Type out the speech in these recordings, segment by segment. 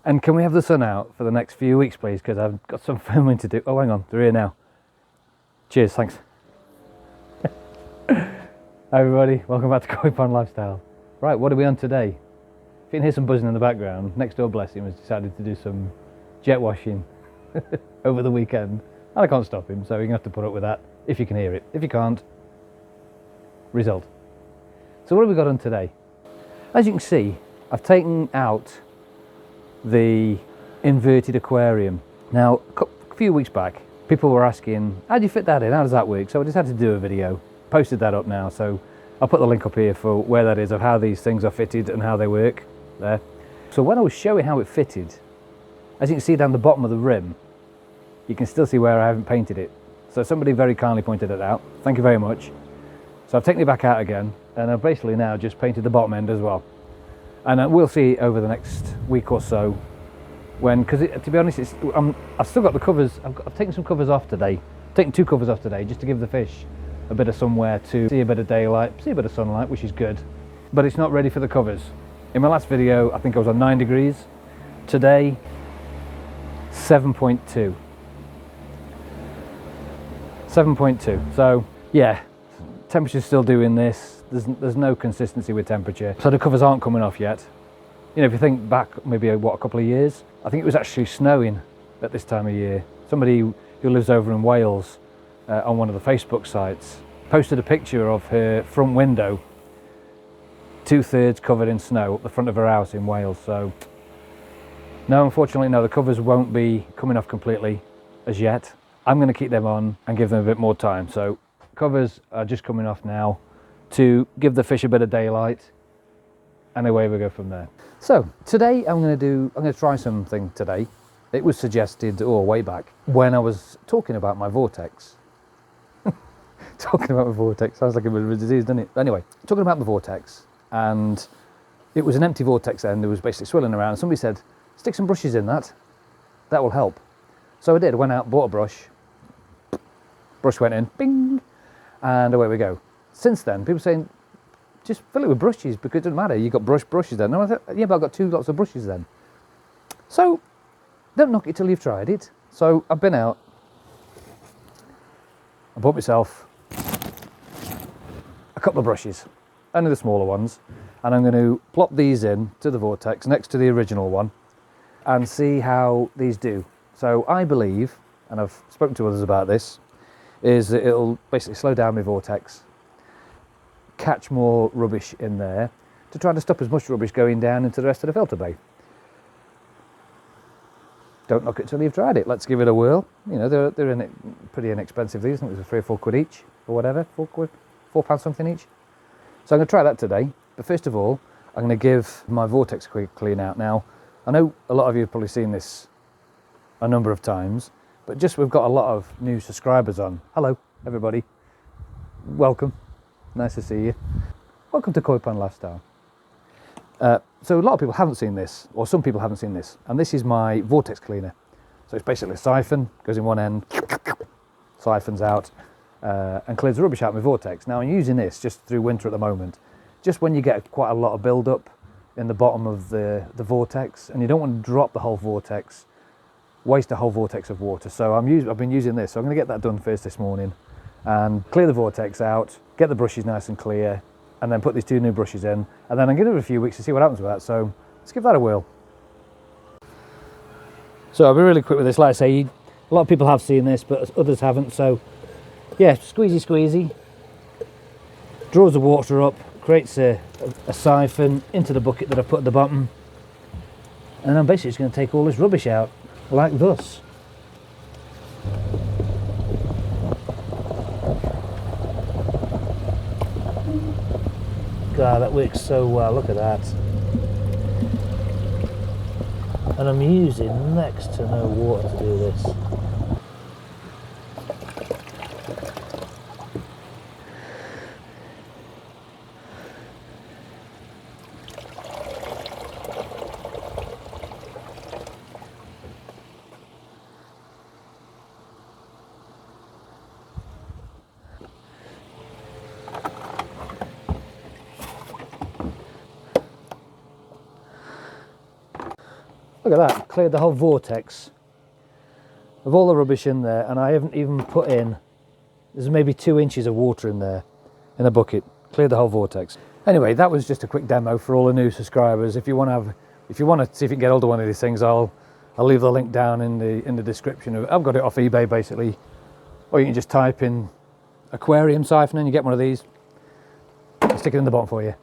And can we have the sun out for the next few weeks, please? Because I've got some filming to do. Oh, hang on, they're here now. Cheers, thanks. Hi everybody, welcome back to Koi Pond Lifestyle. Right, what are we on today? If you can hear some buzzing in the background, next door, bless him, has decided to do some jet washing over the weekend. And I can't stop him, so you're going to have to put up with that if you can hear it. If you can't, result. So what have we got on today? As you can see, I've taken out the inverted aquarium. Now, a few weeks back, people were asking, how do you fit that in? How does that work? So I decided to do a video, posted that up now. So I'll put the link up here for where that is, of how these things are fitted and how they work there. So when I was showing how it fitted, as you can see down the bottom of the rim, you can still see where I haven't painted it. So somebody very kindly pointed it out. Thank you very much. So I've taken it back out again, and I've basically now just painted the bottom end as well. And we'll see over the next week or so when, because to be honest, I've still got the covers. I've taken some covers off today. I've taken 2 covers off today just to give the fish a bit of somewhere to see a bit of daylight, see a bit of sunlight, which is good. But it's not ready for the covers. In my last video, I think I was on 9 degrees. Today, 7.2. 7.2. So yeah, temperature's still doing this. There's no consistency with temperature, so the covers aren't coming off yet. You know, if you think back maybe a couple of years, I think it was actually snowing at this time of year. Somebody who lives over in Wales on one of the Facebook sites posted a picture of her front window 2/3 covered in snow up the front of her house in Wales. So no, unfortunately no, the covers won't be coming off completely as yet. I'm going to keep them on and give them a bit more time. So covers are just coming off now to give the fish a bit of daylight, and away we go from there. So today I'm going to try something today. It was suggested way back when I was talking about my Vortex. Talking about my Vortex sounds like a bit of a disease, doesn't it? Anyway, talking about the Vortex, and it was an empty Vortex end. It was basically swirling around, and somebody said, stick some brushes in that will help. So I did. Went out, bought a brush went in, bing, and away we go. Since then, people are saying, just fill it with brushes because it doesn't matter, you've got brushes then. And I thought, yeah, but I've got 2 lots of brushes then. So don't knock it till you've tried it. So I've been out, I bought myself a couple of brushes, only the smaller ones, and I'm going to plop these in to the Vortex next to the original one and see how these do. So I believe, and I've spoken to others about this, is that it'll basically slow down my Vortex, catch more rubbish in there to try to stop as much rubbish going down into the rest of the filter bay. Don't knock it till you've tried it. Let's give it a whirl. You know, they're pretty inexpensive, these. I think it was 3 or 4 quid each or whatever, £4 something each. So I'm going to try that today. But first of all, I'm going to give my Vortex clean out. Now, I know a lot of you have probably seen this a number of times, but just we've got a lot of new subscribers on. Hello everybody, welcome, nice to see you. Welcome to Koi Pond Lifestyle. So a lot of people haven't seen this, or some people haven't seen this, and this is my Vortex cleaner. So it's basically a siphon, goes in one end, siphons out, and clears the rubbish out of my Vortex. Now I'm using this just through winter at the moment, just when you get quite a lot of build up in the bottom of the Vortex, and you don't want to drop the whole Vortex, waste a whole Vortex of water. So I've been using this, so I'm going to get that done first this morning and clear the Vortex out, get the brushes nice and clear, and then put these 2 new brushes in, and then I'm going to give it a few weeks to see what happens with that. So let's give that a whirl. So I'll be really quick with this. Like I say, a lot of people have seen this, but others haven't. So yeah, squeezy, draws the water up, creates a siphon into the bucket that I've put at the bottom, and I'm basically just going to take all this rubbish out like thus. God, that works so well, look at that. And I'm using next to no water to do this. Look at that, cleared the whole vortex of all the rubbish in there, and I haven't even put in, there's maybe 2 inches of water in there in a bucket. Cleared the whole vortex. Anyway, that was just a quick demo for all the new subscribers. If you want to see if you can get hold of one of these things, I'll leave the link down in the description. I've got it off eBay basically, or you can just type in Aquarium Syphon and you get one of these. I'll stick it in the bottom for you.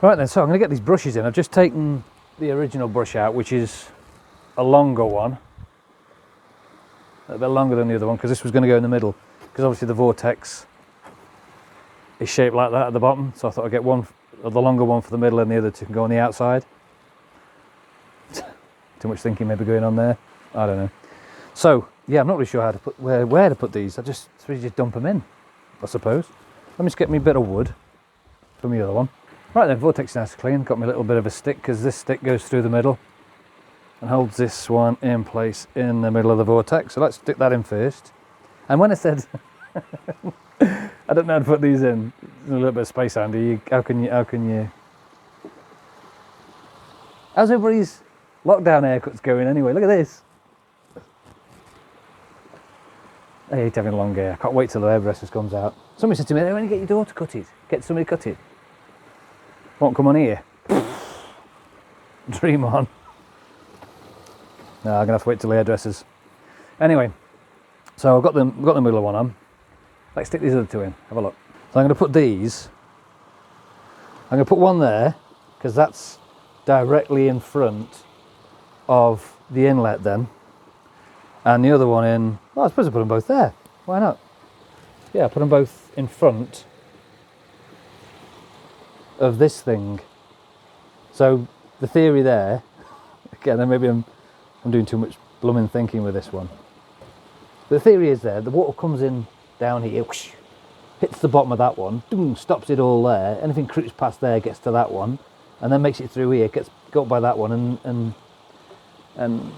Right then, so I'm going to get these brushes in. I've just taken the original brush out, which is a longer one, a bit longer than the other one, because this was going to go in the middle, because obviously the vortex is shaped like that at the bottom, so I thought I'd get one, the longer one for the middle, and the other two can go on the outside. Too much thinking maybe going on there, I don't know. So yeah, I'm not really sure how to put where to put these. I just dump them in, I suppose. Let me just get me a bit of wood from the other one. Right then, vortex is nice and clean. Got me a little bit of a stick, because this stick goes through the middle and holds this one in place in the middle of the vortex. So let's stick that in first. And when I said I don't know how to put these in, there's a little bit of space handy. How can you how's everybody's lockdown haircuts going anyway? Look at this. I hate having long hair. I can't wait till the hairdresser comes out. Somebody said to me, when you get your daughter cut it, get somebody cut it. Won't come on here. Dream on. No, I'm gonna have to wait till the hairdressers. Anyway, so I've got the middle one on. Let's stick these other two in. Have a look. So I'm going to put these. I'm going to put one there because that's directly in front of the inlet then, and the other one in. Well, I suppose I put them both there. Why not? Yeah, put them both in front of this thing. So the theory there, again, then maybe I'm doing too much blooming thinking with this one. The theory is there, the water comes in down here, whoosh, hits the bottom of that one, boom, stops it all there. Anything creeps past there gets to that one, and then makes it through here, gets got by that one, and I'm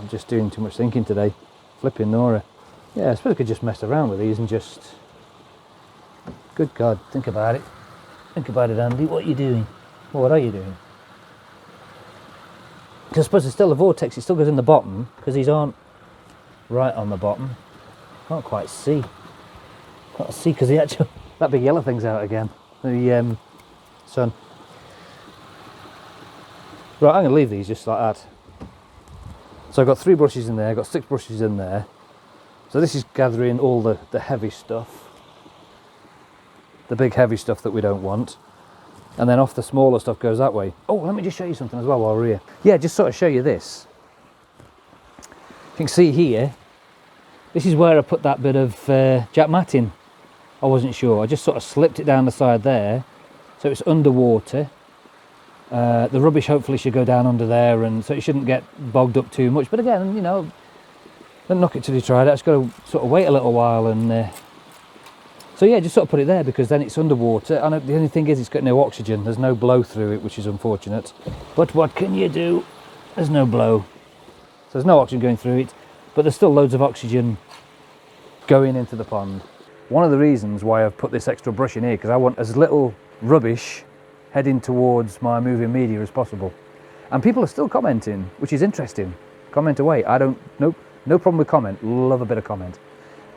just doing too much thinking today. Flipping Nora. Yeah, I suppose I could just mess around with these and just. Good God, think about it. Think about it, Andy. What are you doing? Well, what are you doing? Because I suppose there's still a vortex. It still goes in the bottom because these aren't right on the bottom. Can't quite see. Can't see because the actual that big yellow thing's out again. The sun. Right, I'm going to leave these just like that. So I've got 3 brushes in there. I've got 6 brushes in there. So this is gathering all the heavy stuff. The big heavy stuff that we don't want. And then off the smaller stuff goes that way. Oh, let me just show you something as well while we're here. Yeah, just sort of show you this. You can see here, this is where I put that bit of jack mat in. I wasn't sure. I just sort of slipped it down the side there. So it's underwater. The rubbish hopefully should go down under there, and so it shouldn't get bogged up too much. But again, you know, don't knock it till you try it. I just got to sort of wait a little while and... So yeah, just sort of put it there because then it's underwater. And the only thing is it's got no oxygen. There's no blow through it, which is unfortunate. But what can you do? There's no blow. So there's no oxygen going through it, but there's still loads of oxygen going into the pond. One of the reasons why I've put this extra brush in here, because I want as little rubbish heading towards my moving media as possible. And people are still commenting, which is interesting. Comment away. No problem with comment. Love a bit of comment.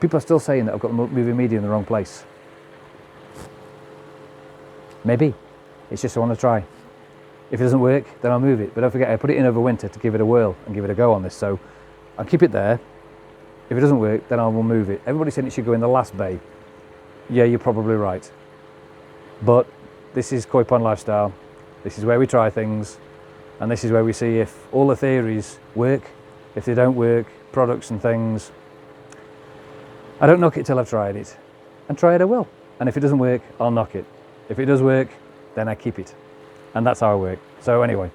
People are still saying that I've got the moving media in the wrong place. Maybe. It's just I want to try. If it doesn't work, then I'll move it. But don't forget, I put it in over winter to give it a whirl and give it a go on this. So I'll keep it there. If it doesn't work, then I will move it. Everybody's saying it should go in the last bay. Yeah, you're probably right. But this is Koi Pond Lifestyle. This is where we try things. And this is where we see if all the theories work. If they don't work, products and things. I don't knock it till I've tried it. And try it I will. And if it doesn't work, I'll knock it. If it does work, then I keep it. And that's how I work. So anyway,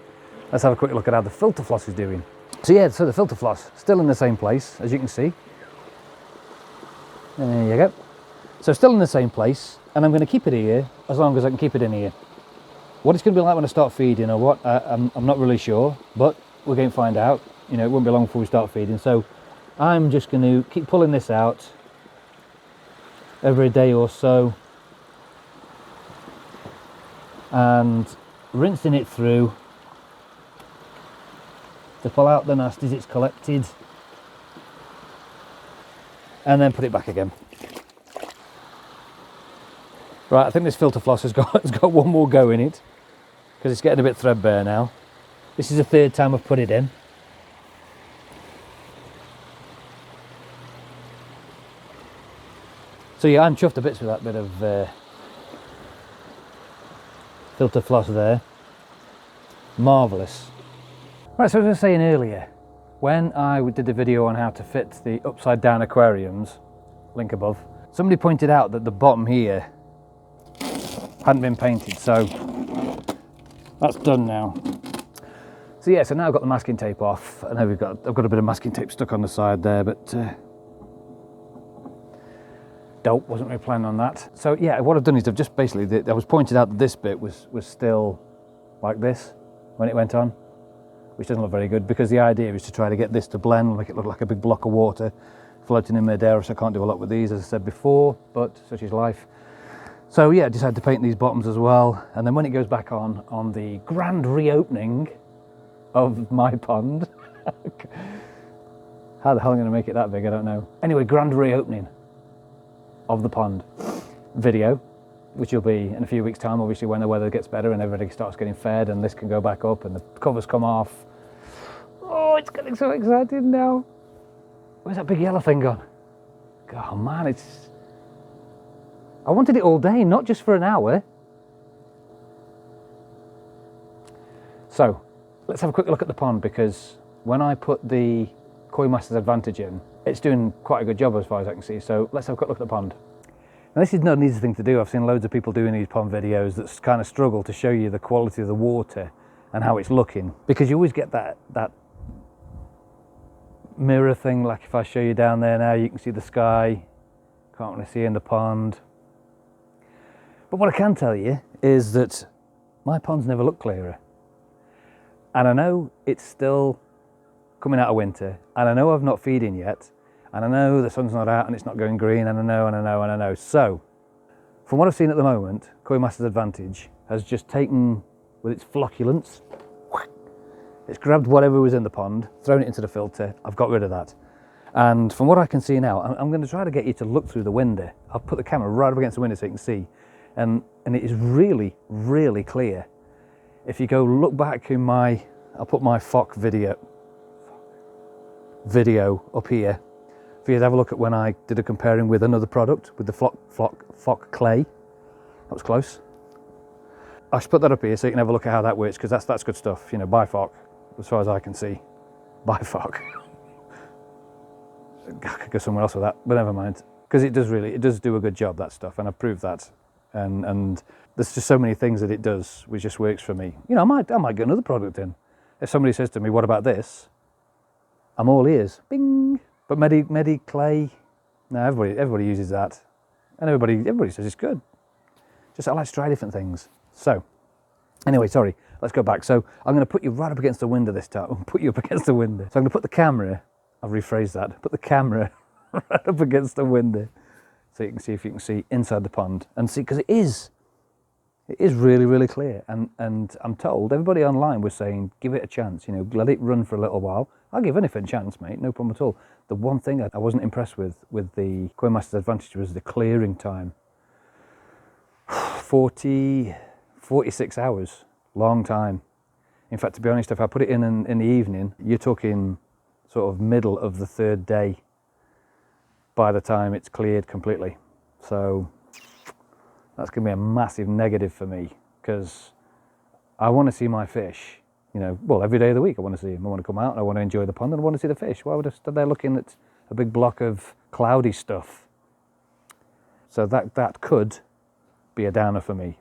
let's have a quick look at how the filter floss is doing. So yeah, so the filter floss, still in the same place, as you can see. There you go. So still in the same place, and I'm going to keep it here as long as I can keep it in here. What it's going to be like when I start feeding or what, I'm not really sure, but we're going to find out. You know, it won't be long before we start feeding. So I'm just going to keep pulling this out every day or so and rinsing it through to pull out the nasties it's collected, and then put it back again. Right, I think this filter floss has got one more go in it, because it's getting a bit threadbare now. This is the third time I've put it in. So yeah, I'm chuffed to bits with that bit of filter floss there. Marvellous. Right, so as I was saying earlier, when I did the video on how to fit the upside down aquariums, link above, somebody pointed out that the bottom here hadn't been painted, so that's done now. So yeah, so now I've got the masking tape off. I know I've got a bit of masking tape stuck on the side there, but dope, wasn't really planning on that. So yeah, what I've done is I've just basically, I was pointed out that this bit was still like this when it went on, which doesn't look very good, because the idea is to try to get this to blend, make it look like a big block of water floating in midair, so I can't do a lot with these, as I said before, but such is life. So yeah, I decided to paint these bottoms as well, and then when it goes back on the grand reopening of my pond, how the hell am I going to make it that big, I don't know. Anyway, grand reopening of the pond video, which will be in a few weeks' time, obviously, when the weather gets better and everybody starts getting fed and this can go back up and the covers come off. Oh, it's getting so excited now. Where's that big yellow thing gone? Oh man, I wanted it all day, not just for an hour. So let's have a quick look at the pond, because when I put the Koi Masters Advantage in, it's doing quite a good job as far as I can see. So let's have a quick look at the pond. Now this is not an easy thing to do. I've seen loads of people doing these pond videos that kind of struggle to show you the quality of the water and how it's looking, because you always get that mirror thing. Like if I show you down there now, you can see the sky, can't really see in the pond. But what I can tell you is that my ponds never look clearer. And I know it's still coming out of winter, and I know I've not feeding yet, and I know the sun's not out and it's not going green, and I know. So, from what I've seen at the moment, Koi Masters Advantage has just taken, with its flocculence, it's grabbed whatever was in the pond, thrown it into the filter. I've got rid of that. And from what I can see now, I'm going to try to get you to look through the window. I'll put the camera right up against the window so you can see. And it is really, really clear. If you go look back in I'll put my FOC video up here for you to have a look at when I did a comparing with another product, with the FOC clay. That was close. I should put that up here so you can have a look at how that works, because that's good stuff. You know, by FOC, as far as I can see. By FOC. I could go somewhere else with that, but never mind. Because it does do a good job, that stuff, and I've proved that. And there's just so many things that it does which just works for me. You know, I might get another product in. If somebody says to me, what about this? I'm all ears. Bing. But Medi clay, no, everybody uses that. And everybody says it's good. Just I like to try different things. So, anyway, sorry, let's go back. So I'm going to put you right up against the window this time. Put you up against the window. So I'm going to put the camera, I've rephrased that, put the camera right up against the window so you can see if you can see inside the pond. And see, because it is really, really clear. And I'm told, everybody online was saying, give it a chance, you know, let it run for a little while. I'll give anything a chance, mate, no problem at all. The one thing I wasn't impressed with the Koi Masters Advantage was the clearing time. 46 hours, long time. In fact, to be honest, if I put it in the evening, you're talking sort of middle of the third day by the time it's cleared completely. So that's going to be a massive negative for me, because I want to see my fish, you know, well, every day of the week I want to see them. I want to come out and I want to enjoy the pond and I want to see the fish. Why would I stand there looking at a big block of cloudy stuff? So that could be a downer for me,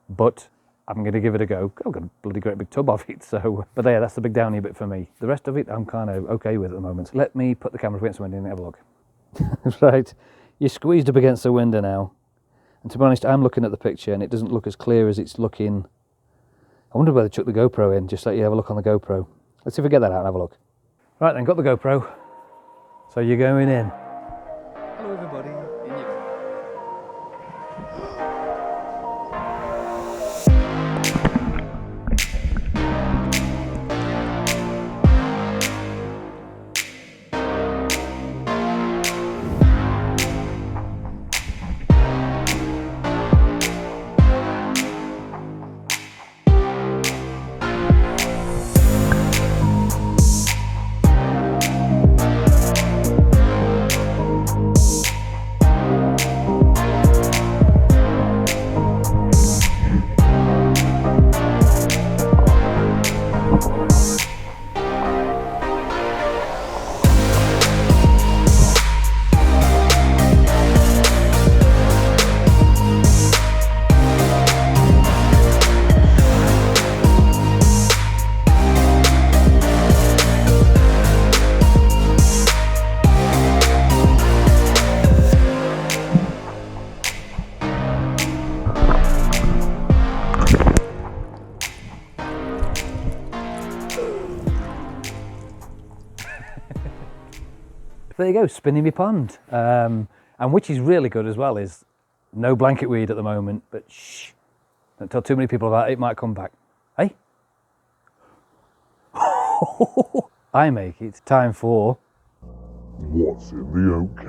but I'm going to give it a go. I've got a bloody great big tub of it, so, but yeah, that's the big downy bit for me. The rest of it I'm kind of okay with at the moment. Let me put the camera up against the window and have a look. Right, you're squeezed up against the window now. And to be honest, I'm looking at the picture and it doesn't look as clear as it's looking. I wonder whether they took the GoPro in, just let you have a look on the GoPro. Let's see if we get that out and have a look. Right then, got the GoPro. So you're going in. Hello everybody. In you go. there you go, spinning my pond. And which is really good as well is no blanket weed at the moment, but shh, don't tell too many people about it, it might come back. Hey? I make it time for... What's in the oat cake?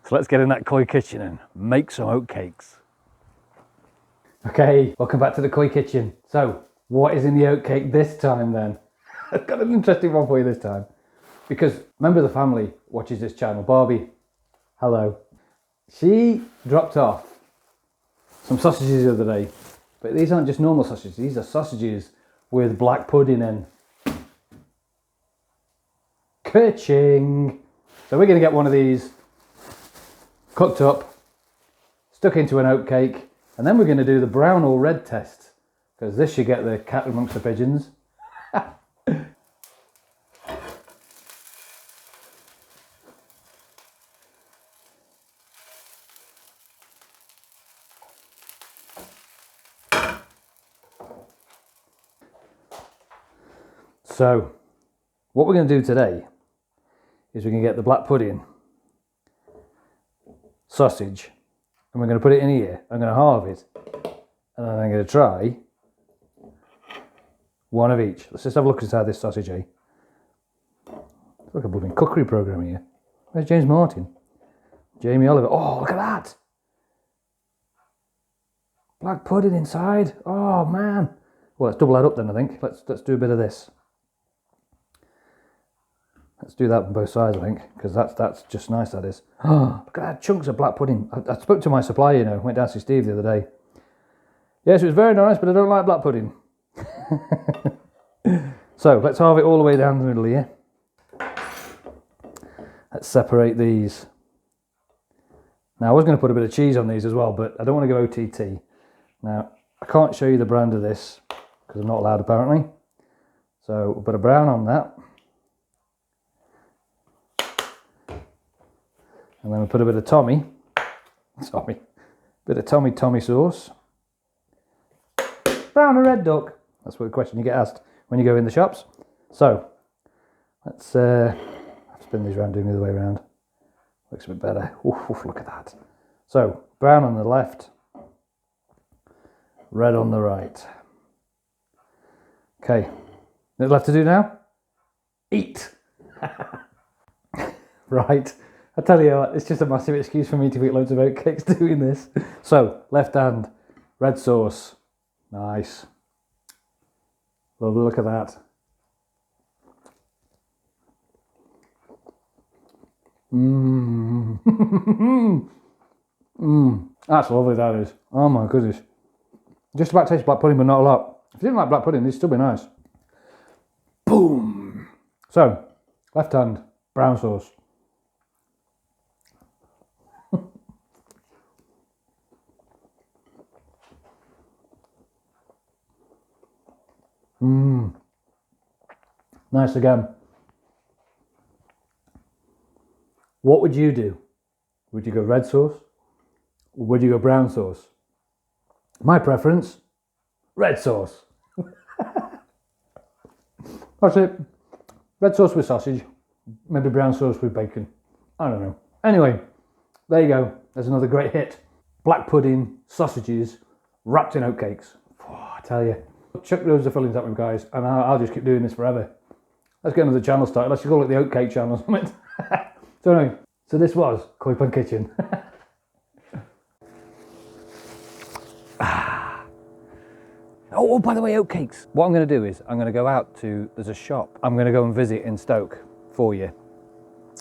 So let's get in that koi kitchen and make some oat cakes. Okay, welcome back to the koi kitchen. So, what is in the oat cake this time then? I've got an interesting one for you this time. Because a member of the family watches this channel, Barbie. Hello. She dropped off some sausages the other day. But these aren't just normal sausages, these are sausages with black pudding in. Ka-ching! So we're going to get one of these cooked up, stuck into an oat cake, and then we're going to do the brown or red test, because this should get the cat amongst the pigeons. So, what we're going to do today is we're going to get the black pudding sausage and we're going to put it in here. I'm going to halve it and then I'm going to try one of each. Let's just have a look inside this sausage, eh? It's like a blooming cookery programme here. Where's James Martin? Jamie Oliver. Oh, look at that! Black pudding inside. Oh man. Well, let's double that up then, I think. Let's do a bit of this. Let's do that on both sides, I think, because that's just nice, that is. Oh, look at that, chunks of black pudding. I spoke to my supplier, you know, went down to see Steve the other day. Yes, it was very nice, but I don't like black pudding. So, let's halve it all the way down the middle here. Let's separate these. Now, I was going to put a bit of cheese on these as well, but I don't want to go OTT. Now, I can't show you the brand of this, because I'm not allowed, apparently. So, we'll put a brown on that. And then we'll put a bit of Tommy sauce. Brown or red duck? That's what the question you get asked when you go in the shops. So, let's spin these around, do the other way around. Looks a bit better. Oof, look at that. So, brown on the left, red on the right. Okay, what's left to do now? Eat. Right. I tell you what, it's just a massive excuse for me to eat loads of oatcakes doing this. So, left hand, red sauce. Nice. Lovely, look at that. Mmm. Mmm. That's lovely, that is. Oh my goodness. Just about tastes black pudding, but not a lot. If you didn't like black pudding, they'd still be nice. Boom. So, left hand, brown sauce. Mmm. Nice again. What would you do? Would you go red sauce? Or would you go brown sauce? My preference, red sauce. That's it. Red sauce with sausage. Maybe brown sauce with bacon. I don't know. Anyway, there you go. There's another great hit. Black pudding, sausages, wrapped in oatcakes. Oh, I tell you. Chuck loads of fillings at me, guys, and I'll just keep doing this forever. Let's get another channel started. Let's call it the Oat Cake channel or something. So anyway, so this was Koi Pond Kitchen. Oh, by the way, oatcakes. What I'm going to do is I'm going to go out to, there's a shop I'm going to go and visit in Stoke for you.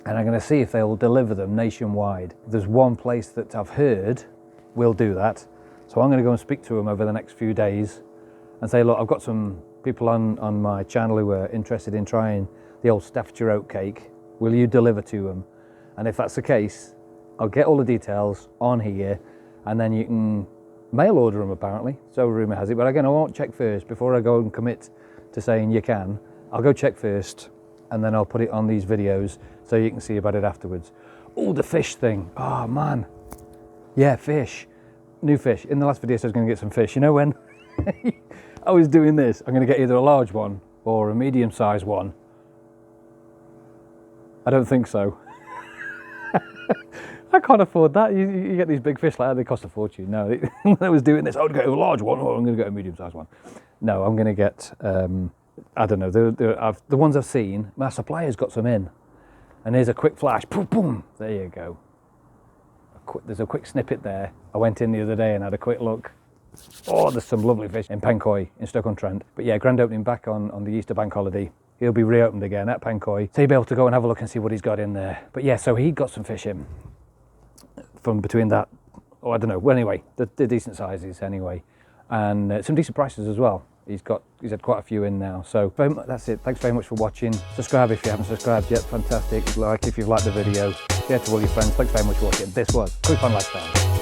And I'm going to see if they will deliver them nationwide. There's one place that I've heard will do that. So I'm going to go and speak to them over the next few days and say, look, I've got some people on my channel who are interested in trying the old Staffordshire Oatcake. Will you deliver to them? And if that's the case, I'll get all the details on here and then you can mail order them apparently. So rumour has it, but again, I won't check first before I go and commit to saying you can. I'll go check first and then I'll put it on these videos so you can see about it afterwards. Oh, the fish thing. Oh man. Yeah, fish. New fish. In the last video I said I was going to get some fish. You know when I was doing this, I'm going to get either a large one or a medium-sized one? I don't think so. I can't afford that. You get these big fish like that, they cost a fortune. No, when I was doing this, I would go a large one, or I'm going to get a medium-sized one. No, I'm going to get, I don't know, the ones I've seen, my supplier's got some in. And here's a quick flash, boom, boom, there you go. There's a quick snippet there. I went in the other day and had a quick look. Oh, there's some lovely fish in Pencoy in Stoke-on-Trent. But yeah, grand opening back on the Easter bank holiday. He'll be reopened again at Pencoy. So you'll be able to go and have a look and see what he's got in there. But yeah, so he got some fish in from between that, oh, I don't know. Well, anyway, they're decent sizes anyway. And some decent prices as well. He's had quite a few in now. So that's it. Thanks very much for watching. Subscribe if you haven't subscribed yet. Fantastic. Like if you've liked the video. Share to all your friends. Thanks very much for watching. This was Quick Fun Lifestyle.